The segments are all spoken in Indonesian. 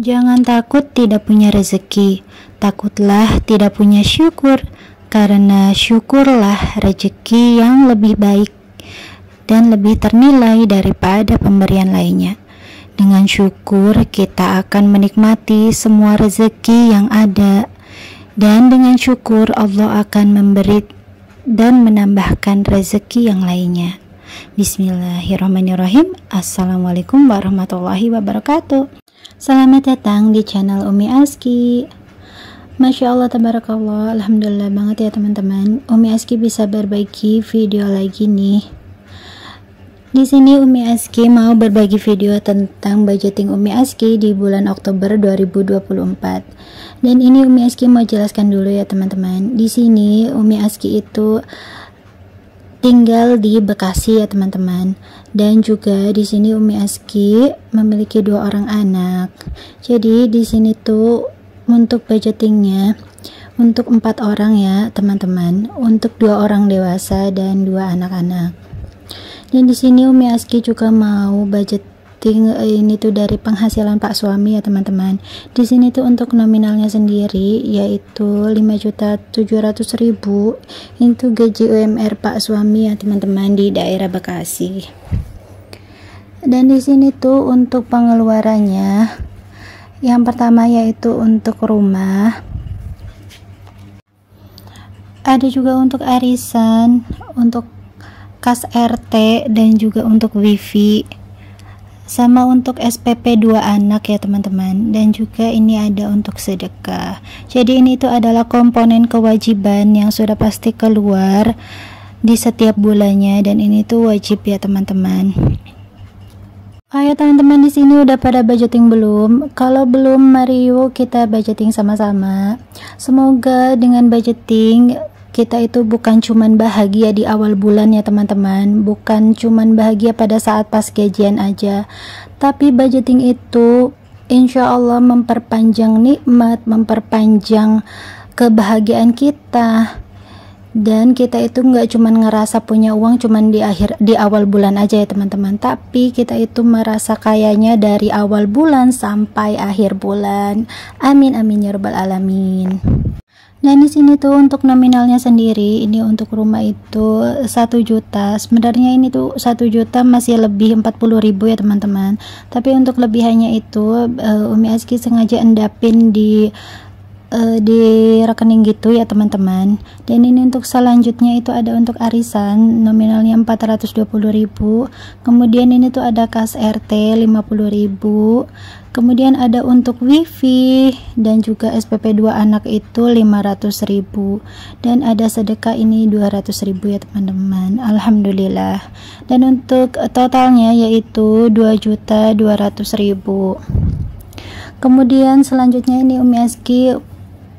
Jangan takut tidak punya rezeki, takutlah tidak punya syukur, karena syukurlah rezeki yang lebih baik dan lebih ternilai daripada pemberian lainnya. Dengan syukur kita akan menikmati semua rezeki yang ada, dan dengan syukur Allah akan memberi dan menambahkan rezeki yang lainnya. Bismillahirrahmanirrahim. Assalamualaikum warahmatullahi wabarakatuh. Selamat datang di channel Umi Aski. Masya Allah, tabarakallah, alhamdulillah banget ya teman-teman. Umi Aski bisa berbagi video lagi nih. Di sini Umi Aski mau berbagi video tentang budgeting Umi Aski di bulan Oktober 2024. Dan ini Umi Aski mau jelaskan dulu ya teman-teman. Di sini Umi Aski itu tinggal di Bekasi ya teman-teman, dan juga di sini Umi Aski memiliki 2 orang anak. Jadi di sini tuh untuk budgetingnya untuk 4 orang ya teman-teman, untuk 2 orang dewasa dan 2 anak-anak. Dan di sini Umi Aski juga mau budgeting ini tuh dari penghasilan Pak suami ya teman-teman. Di sini tuh untuk nominalnya sendiri yaitu 5.700.000 itu gaji UMR Pak suami ya teman-teman di daerah Bekasi. Dan di sini tuh untuk pengeluarannya yang pertama yaitu untuk rumah, ada juga untuk arisan, untuk kas RT, dan juga untuk wifi, sama untuk SPP 2 anak ya teman-teman, dan juga ini ada untuk sedekah. Jadi ini tuh adalah komponen kewajiban yang sudah pasti keluar di setiap bulannya, dan ini tuh wajib ya teman-teman. Ayo teman-teman, di sini udah pada budgeting belum? Kalau belum, mari yuk kita budgeting sama-sama. Semoga dengan budgeting kita itu bukan cuman bahagia di awal bulan ya teman-teman, bukan cuman bahagia pada saat pas gajian aja, tapi budgeting itu insya Allah memperpanjang nikmat, memperpanjang kebahagiaan kita. Dan kita itu nggak cuman ngerasa punya uang cuman di awal bulan aja ya teman-teman, tapi kita itu merasa kayanya dari awal bulan sampai akhir bulan. Amin amin ya rabbal alamin. Dan di sini tuh untuk nominalnya sendiri, ini untuk rumah itu 1 juta. Sebenarnya ini tuh 1 juta masih lebih 40.000 ya teman-teman. Tapi untuk lebihannya itu Umi Aski sengaja endapin di rekening gitu ya teman-teman. Dan ini untuk selanjutnya itu ada untuk arisan nominalnya 420.000. Kemudian ini tuh ada kas RT 50.000. Kemudian ada untuk wifi dan juga SPP 2 anak itu 500.000, dan ada sedekah ini 200.000 ya teman-teman. Alhamdulillah. Dan untuk totalnya yaitu 2.200.000. Kemudian selanjutnya ini Umi Aski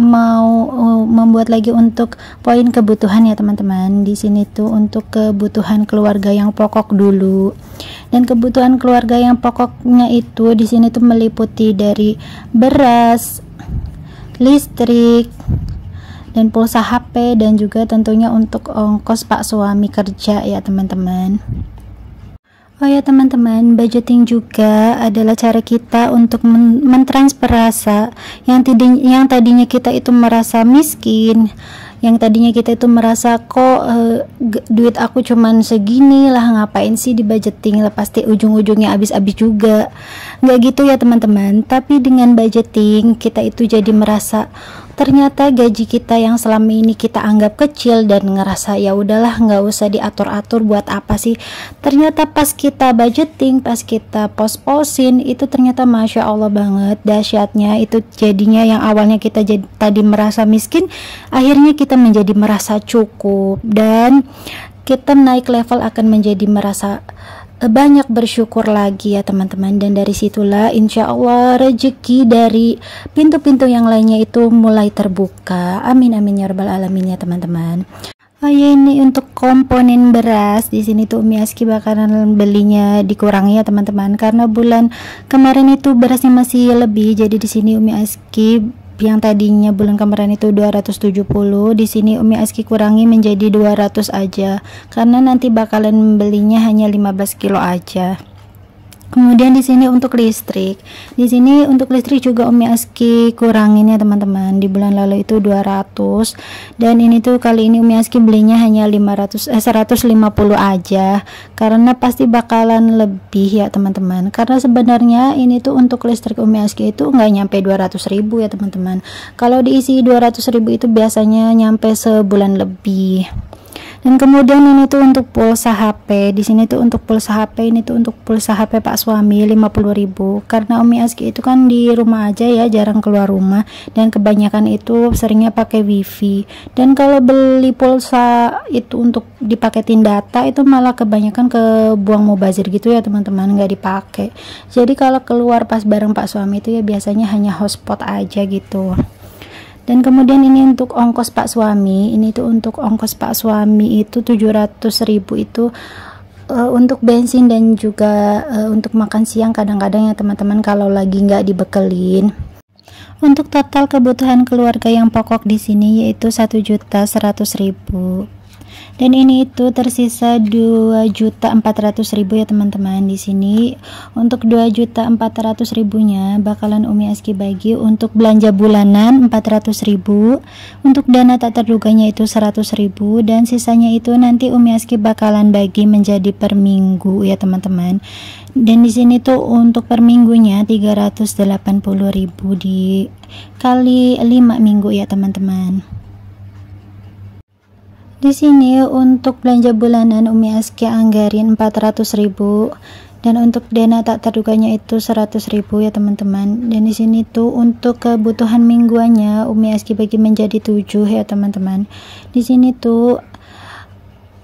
mau membuat lagi untuk poin kebutuhan ya teman-teman. Di sini tuh untuk kebutuhan keluarga yang pokok dulu. Dan kebutuhan keluarga yang pokoknya itu di sini tuh meliputi dari beras, listrik, dan pulsa HP, dan juga tentunya untuk ongkos Pak suami kerja ya teman-teman. Oh ya teman-teman, budgeting juga adalah cara kita untuk mentransfer rasa yang tadinya kita itu merasa miskin, yang tadinya kita itu merasa kok duit aku cuman segini lah, ngapain sih di budgeting lah, pasti ujung-ujungnya habis-habis juga. Nggak gitu ya teman-teman, tapi dengan budgeting kita itu jadi merasa ternyata gaji kita yang selama ini kita anggap kecil dan ngerasa ya udahlah nggak usah diatur-atur, buat apa sih. Ternyata pas kita budgeting, pas kita pos-posin itu ternyata Masya Allah banget dahsyatnya. Itu jadinya yang awalnya kita tadi merasa miskin, akhirnya kita menjadi merasa cukup, dan kita naik level akan menjadi merasa banyak bersyukur lagi ya teman-teman. Dan dari situlah insya Allah rezeki dari pintu-pintu yang lainnya itu mulai terbuka. Amin amin ya rabbal alamin ya teman-teman. Oh ya, ini untuk komponen beras di sini tuh Umi Aski bakalan belinya dikurangi ya teman-teman, karena bulan kemarin itu berasnya masih lebih. Jadi di sini Umi Aski yang tadinya bulan kemarin itu 270, di sini Umi Aski kurangi menjadi 200 aja, karena nanti bakalan membelinya hanya 15 kilo aja. Kemudian di sini untuk listrik. Di sini untuk listrik juga Umi Aski kurangin ya teman-teman. Di bulan lalu itu 200 dan ini tuh kali ini Umi Aski belinya hanya 150 aja karena pasti bakalan lebih ya teman-teman. Karena sebenarnya ini tuh untuk listrik Umi Aski itu nggak nyampe 200.000 ya teman-teman. Kalau diisi 200.000 itu biasanya nyampe sebulan lebih. Dan kemudian ini tuh untuk pulsa HP. Di sini tuh untuk pulsa HP, ini tuh untuk pulsa HP Pak suami 50.000. Karena Umi Aski itu kan di rumah aja ya, jarang keluar rumah dan kebanyakan itu seringnya pakai wifi. Dan kalau beli pulsa itu untuk dipaketin data itu malah kebanyakan kebuang mubazir gitu ya teman-teman, nggak dipakai. Jadi kalau keluar pas bareng Pak suami itu ya biasanya hanya hotspot aja gitu. Dan kemudian ini untuk ongkos Pak suami, ini tuh untuk ongkos Pak suami itu 700.000 itu untuk bensin dan juga untuk makan siang kadang-kadang ya teman-teman kalau lagi nggak dibekelin. Untuk total kebutuhan keluarga yang pokok di sini yaitu 1.100.000. Dan ini itu tersisa 2.400.000 ya teman-teman. Di sini untuk 2.400.000-nya bakalan Umi Aski bagi untuk belanja bulanan 400.000, untuk dana tak terduganya itu 100.000, dan sisanya itu nanti Umi Aski bakalan bagi menjadi per minggu ya teman-teman. Dan di sini tuh untuk per minggunya 380.000 dikali 5 minggu ya teman-teman. Di sini untuk belanja bulanan Umi Aski anggarin 400.000 dan untuk dana tak terduganya itu 100.000 ya teman-teman. Dan di sini tuh untuk kebutuhan mingguannya Umi Aski bagi menjadi 7 ya teman-teman. Di sini tuh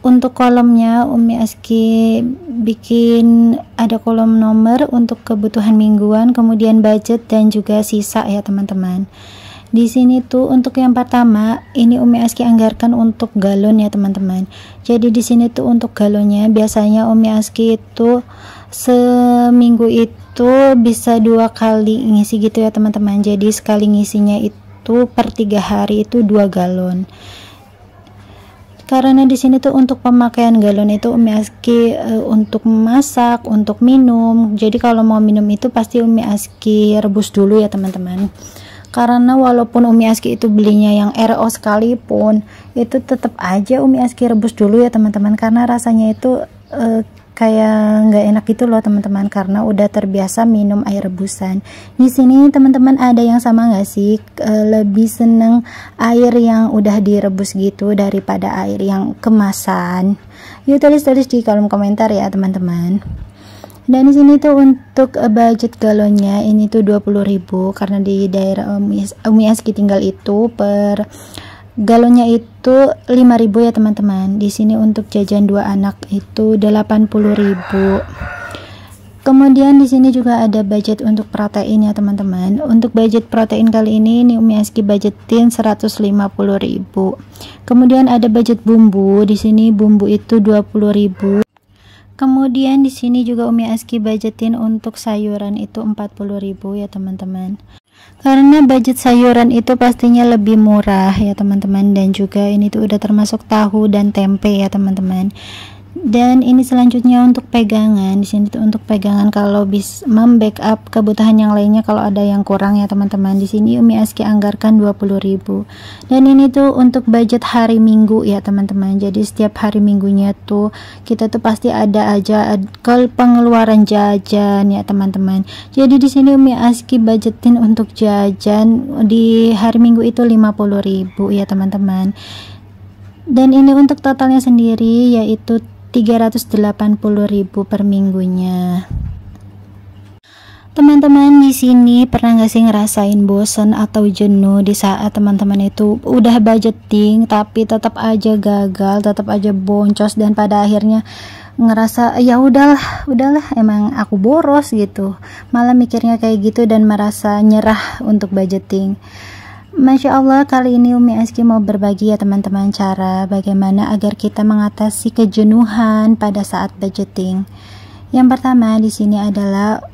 untuk kolomnya Umi Aski bikin ada kolom nomor untuk kebutuhan mingguan, kemudian budget dan juga sisa ya teman-teman. Di sini tuh untuk yang pertama ini Umi Aski anggarkan untuk galon ya teman-teman. Jadi di sini tuh untuk galonnya biasanya Umi Aski itu seminggu itu bisa 2 kali ngisi gitu ya teman-teman. Jadi sekali ngisinya itu per 3 hari itu 2 galon. Karena di sini tuh untuk pemakaian galon itu Umi Aski untuk memasak, untuk minum. Jadi kalau mau minum itu pasti Umi Aski rebus dulu ya teman-teman. Karena walaupun Umi Aski itu belinya yang RO sekalipun itu tetap aja Umi Aski rebus dulu ya teman-teman, karena rasanya itu kayak nggak enak gitu loh teman-teman, karena udah terbiasa minum air rebusan. Di sini teman-teman ada yang sama nggak sih lebih seneng air yang udah direbus gitu daripada air yang kemasan? Yuk tulis-tulis di kolom komentar ya teman-teman. Dan di sini tuh untuk budget galonnya ini tuh 20.000 karena di daerah Umi Aski tinggal itu per galonnya itu 5.000 ya teman-teman. Di sini untuk jajan 2 anak itu 80.000. Kemudian di sini juga ada budget untuk protein ya teman-teman. Untuk budget protein kali ini Umi Aski budgetin 150.000. Kemudian ada budget bumbu. Di sini bumbu itu 20.000. Kemudian di sini juga Umi Aski budgetin untuk sayuran itu 40.000 ya teman-teman. Karena budget sayuran itu pastinya lebih murah ya teman-teman, dan juga ini tuh udah termasuk tahu dan tempe ya teman-teman. Dan ini selanjutnya untuk pegangan. Di sini tuh untuk pegangan kalau bisa membackup kebutuhan yang lainnya kalau ada yang kurang ya teman-teman. Di sini Umi Aski anggarkan 20.000. Dan ini tuh untuk budget hari Minggu ya teman-teman. Jadi setiap hari Minggunya tuh kita tuh pasti ada aja pengeluaran jajan ya teman-teman. Jadi di sini Umi Aski budgetin untuk jajan di hari Minggu itu 50.000 ya teman-teman. Dan ini untuk totalnya sendiri yaitu 380.000 per minggunya. Teman-teman di sini pernah nggak sih ngerasain bosan atau jenuh di saat teman-teman itu udah budgeting tapi tetap aja gagal, tetap aja boncos, dan pada akhirnya ngerasa ya udahlah emang aku boros gitu, malah mikirnya kayak gitu dan merasa nyerah untuk budgeting. Masya Allah, kali ini Umi Aski mau berbagi ya teman-teman cara bagaimana agar kita mengatasi kejenuhan pada saat budgeting. Yang pertama di sini adalah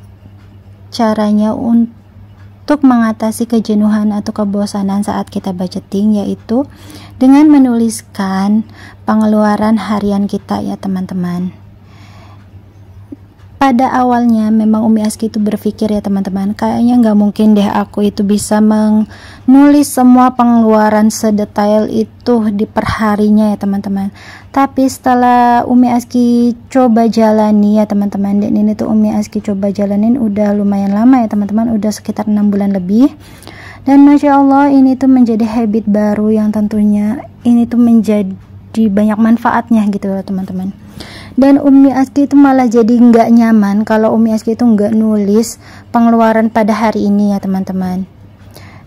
caranya untuk mengatasi kejenuhan atau kebosanan saat kita budgeting, yaitu dengan menuliskan pengeluaran harian kita ya teman-teman. pada awalnya memang Umi Aski itu berpikir ya teman-teman, kayaknya nggak mungkin deh aku itu bisa menulis semua pengeluaran sedetail itu di perharinya ya teman-teman. Tapi setelah Umi Aski coba jalani ya teman-teman, dan ini tuh Umi Aski coba jalanin udah lumayan lama ya teman-teman, udah sekitar 6 bulan lebih. Dan Masya Allah ini tuh menjadi habit baru yang tentunya ini tuh menjadi banyak manfaatnya gitu loh teman-teman. Dan Umi Aski itu malah jadi nggak nyaman kalau Umi Aski itu nggak nulis pengeluaran pada hari ini ya teman-teman.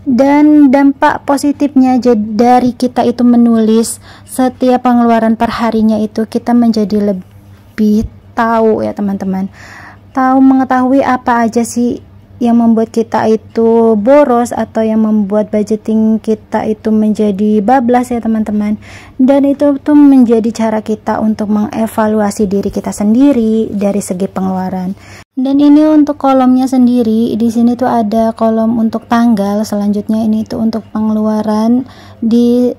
Dan dampak positifnya dari kita itu menulis setiap pengeluaran per harinya itu, kita menjadi lebih tahu ya teman-teman, tahu mengetahui apa aja sih yang membuat kita itu boros atau yang membuat budgeting kita itu menjadi bablas ya teman-teman. Dan itu tuh menjadi cara kita untuk mengevaluasi diri kita sendiri dari segi pengeluaran. Dan ini untuk kolomnya sendiri, di sini tuh ada kolom untuk tanggal, selanjutnya ini tuh untuk pengeluaran, di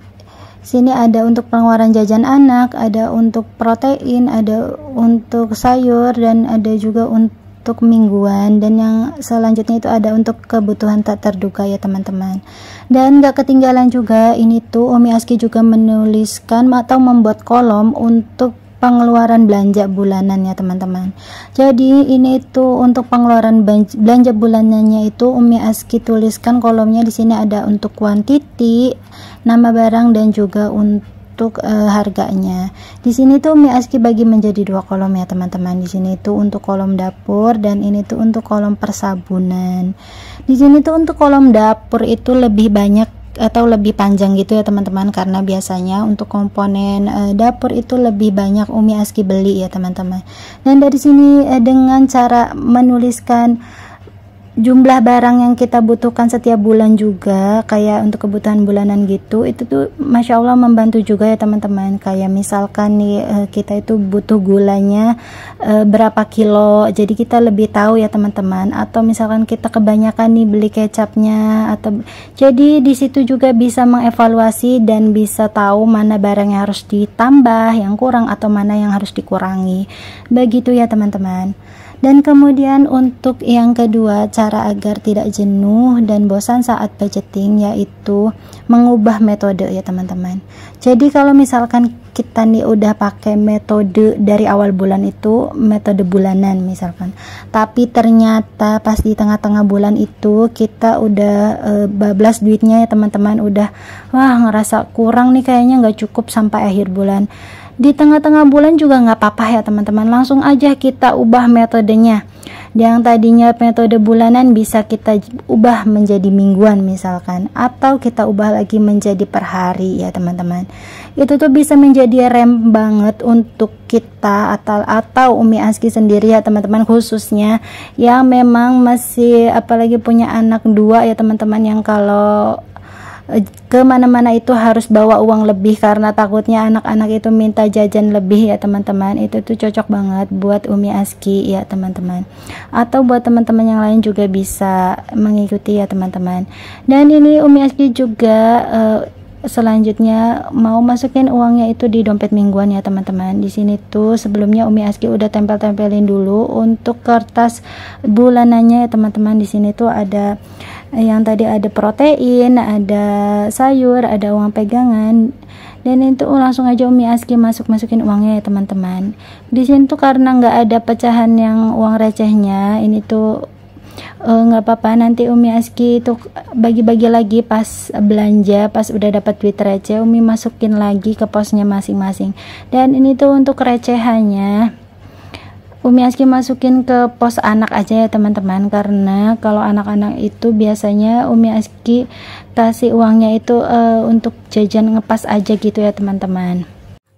sini ada untuk pengeluaran jajan anak, ada untuk protein, ada untuk sayur, dan ada juga untuk mingguan, dan yang selanjutnya itu ada untuk kebutuhan tak terduga ya teman-teman. Dan gak ketinggalan juga ini tuh Umi Aski juga menuliskan atau membuat kolom untuk pengeluaran belanja bulanan ya teman-teman. Jadi ini tuh untuk pengeluaran belanja bulanannya itu Umi Aski tuliskan kolomnya, di sini ada untuk kuantiti, nama barang, dan juga untuk harganya. Di sini tuh Umi Aski bagi menjadi 2 kolom ya teman-teman. Di sini tuh untuk kolom dapur, dan ini tuh untuk kolom persabunan. Di sini tuh untuk kolom dapur itu lebih banyak atau lebih panjang gitu ya teman-teman, karena biasanya untuk komponen dapur itu lebih banyak Umi Aski beli ya teman-teman. Dan dari sini dengan cara menuliskan jumlah barang yang kita butuhkan setiap bulan juga, kayak untuk kebutuhan bulanan gitu, itu tuh Masya Allah membantu juga ya teman-teman. Kayak misalkan nih kita itu butuh gulanya berapa kilo, jadi kita lebih tahu ya teman-teman. Atau misalkan kita kebanyakan nih beli kecapnya, atau jadi di situ juga bisa mengevaluasi dan bisa tahu mana barang yang harus ditambah, yang kurang, atau mana yang harus dikurangi. Begitu ya teman-teman. Dan kemudian untuk yang kedua, cara agar tidak jenuh dan bosan saat budgeting, yaitu mengubah metode ya teman-teman. Jadi kalau misalkan kita nih udah pakai metode dari awal bulan itu, metode bulanan misalkan, tapi ternyata pas di tengah-tengah bulan itu kita udah bablas duitnya ya teman-teman, udah wah ngerasa kurang nih, kayaknya nggak cukup sampai akhir bulan. Di tengah-tengah bulan juga nggak apa-apa ya teman-teman, langsung aja kita ubah metodenya. Yang tadinya metode bulanan bisa kita ubah menjadi mingguan misalkan, atau kita ubah lagi menjadi per hari ya teman-teman. Itu tuh bisa menjadi rem banget untuk kita atau Umi Aski sendiri ya teman-teman, khususnya yang memang masih apalagi punya anak 2 ya teman-teman, yang kalau kemana-mana itu harus bawa uang lebih karena takutnya anak-anak itu minta jajan lebih ya teman-teman. Itu tuh cocok banget buat Umi Aski ya teman-teman, atau buat teman-teman yang lain juga bisa mengikuti ya teman-teman. Dan ini Umi Aski juga selanjutnya mau masukin uangnya itu di dompet mingguan ya teman-teman. Di sini tuh sebelumnya Umi Aski udah tempel-tempelin dulu untuk kertas bulanannya ya teman-teman. Di sini tuh ada yang tadi ada protein, ada sayur, ada uang pegangan, dan itu langsung aja Umi Aski masukin uangnya ya teman-teman. Di sini tuh karena nggak ada pecahan yang uang recehnya, ini tuh nggak apa-apa, nanti Umi Aski itu bagi-bagi lagi pas belanja, pas udah dapat duit receh Umi masukin lagi ke posnya masing-masing. Dan ini tuh untuk recehannya Umi Aski masukin ke pos anak aja ya teman-teman, karena kalau anak-anak itu biasanya Umi Aski kasih uangnya itu untuk jajan ngepas aja gitu ya teman-teman.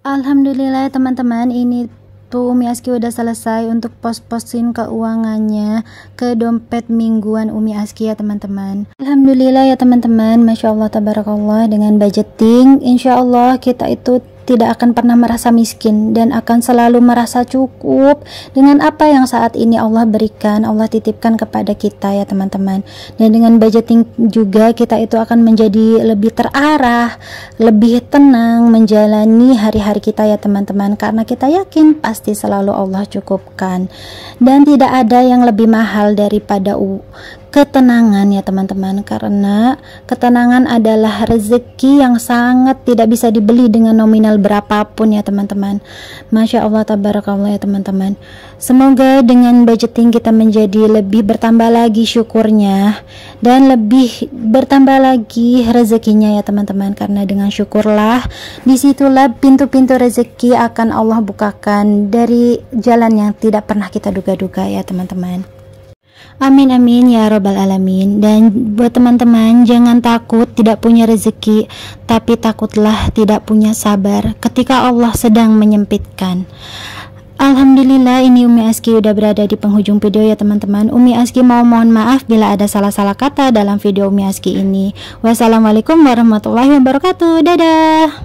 Alhamdulillah ya teman-teman, ini tuh Umi Aski udah selesai untuk pos-posin keuangannya ke dompet mingguan Umi Aski ya teman-teman. Alhamdulillah ya teman-teman, Masya Allah tabarakallah, dengan budgeting Insya Allah kita itu tidak akan pernah merasa miskin dan akan selalu merasa cukup dengan apa yang saat ini Allah berikan, Allah titipkan kepada kita ya teman-teman. Dan dengan budgeting juga kita itu akan menjadi lebih terarah, lebih tenang menjalani hari-hari kita ya teman-teman, karena kita yakin pasti selalu Allah cukupkan. Dan tidak ada yang lebih mahal daripada ketenangan ya teman-teman, karena ketenangan adalah rezeki yang sangat tidak bisa dibeli dengan nominal berapapun ya teman-teman. Masya Allah tabarakallah ya teman-teman. Semoga dengan budgeting kita menjadi lebih bertambah lagi syukurnya dan lebih bertambah lagi rezekinya ya teman-teman, karena dengan syukurlah disitulah pintu-pintu rezeki akan Allah bukakan dari jalan yang tidak pernah kita duga-duga ya teman-teman. Amin amin ya robbal alamin. Dan buat teman-teman, jangan takut tidak punya rezeki, tapi takutlah tidak punya sabar ketika Allah sedang menyempitkan. Alhamdulillah, ini Umi Aski udah berada di penghujung video ya teman-teman. Umi Aski mau mohon maaf bila ada salah-salah kata dalam video Umi Aski ini. Wassalamualaikum warahmatullahi wabarakatuh. Dadah.